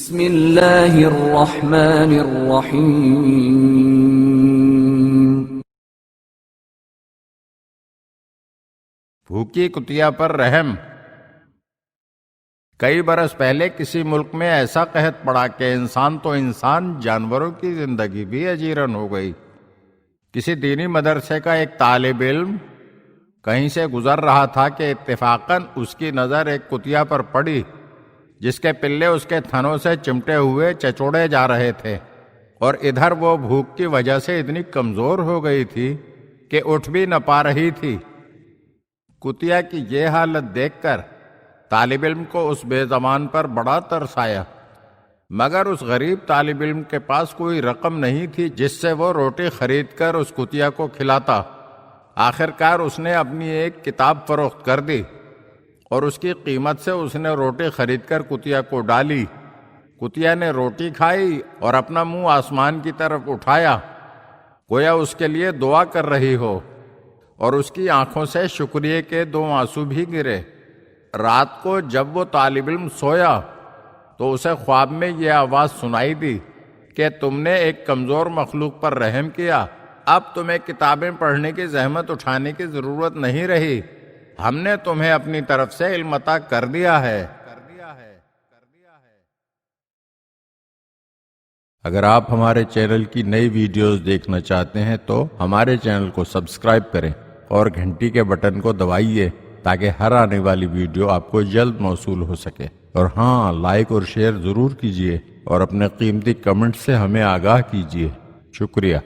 بسم اللہ الرحمن الرحیم۔ بھوکی کتیا پر رحم۔ کئی برس پہلے کسی ملک میں ایسا قحط پڑا کہ انسان تو انسان، جانوروں کی زندگی بھی اجیرن ہو گئی۔ کسی دینی مدرسے کا ایک طالب علم کہیں سے گزر رہا تھا کہ اتفاقاً اس کی نظر ایک کتیا پر پڑی جس کے پلے اس کے تھنوں سے چمٹے ہوئے چچوڑے جا رہے تھے، اور ادھر وہ بھوک کی وجہ سے اتنی کمزور ہو گئی تھی کہ اٹھ بھی نہ پا رہی تھی۔ کتیا کی یہ حالت دیکھ کر طالب علم کو اس بے زبان پر بڑا ترس آیا، مگر اس غریب طالب علم کے پاس کوئی رقم نہیں تھی جس سے وہ روٹی خرید کر اس کتیا کو کھلاتا۔ آخر کار اس نے اپنی ایک کتاب فروخت کر دی اور اس کی قیمت سے اس نے روٹی خرید کر کتیا کو ڈالی۔ کتیا نے روٹی کھائی اور اپنا منہ آسمان کی طرف اٹھایا، گویا اس کے لیے دعا کر رہی ہو، اور اس کی آنکھوں سے شکریہ کے 2 آنسو بھی گرے۔ رات کو جب وہ طالب علم سویا تو اسے خواب میں یہ آواز سنائی دی کہ تم نے ایک کمزور مخلوق پر رحم کیا، اب تمہیں کتابیں پڑھنے کی زحمت اٹھانے کی ضرورت نہیں رہی، ہم نے تمہیں اپنی طرف سے علم عطا کر دیا ہے۔ اگر آپ ہمارے چینل کی نئی ویڈیوز دیکھنا چاہتے ہیں تو ہمارے چینل کو سبسکرائب کریں اور گھنٹی کے بٹن کو دبائیے تاکہ ہر آنے والی ویڈیو آپ کو جلد موصول ہو سکے، اور ہاں، لائک اور شیئر ضرور کیجیے اور اپنے قیمتی کمنٹ سے ہمیں آگاہ کیجیے۔ شکریہ۔